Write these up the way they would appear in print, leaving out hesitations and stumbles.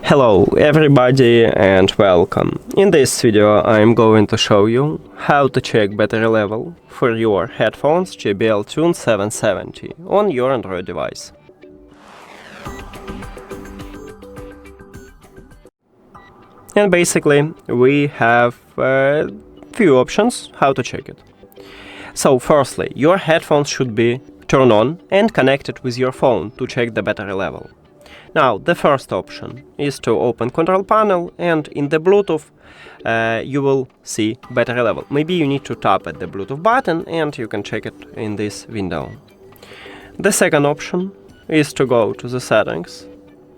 Hello everybody and welcome. In this video I'm going to show you how to check battery level for your headphones JBL TUNE 770 on your Android device. And basically we have a few options how to check it. So firstly, your headphones should be turned on and connected with your phone to check the battery level. Now, the first option is to open control panel, and in the Bluetooth you will see battery level. Maybe you need to tap at the Bluetooth button and you can check it in this window. The second option is to go to the settings,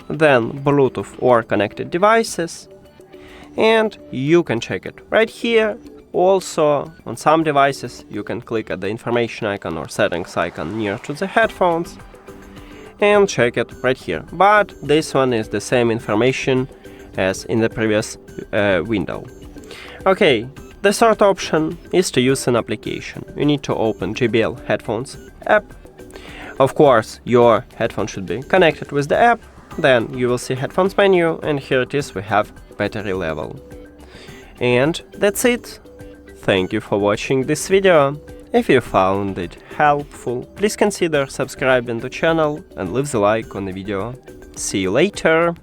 then Bluetooth or connected devices, and you can check it right here. Also, on some devices you can click at the information icon or settings icon near to the headphones and check it right here, but this one is the same information as in the previous window. Okay, the third option is to use an application. You need to open JBL Headphones app. Of course, your headphone should be connected with the app, then you will see headphones menu, and here it is, we have battery level. And that's it. Thank you for watching this video. If you found it helpful, please consider subscribing to the channel and leave the like on the video. See you later!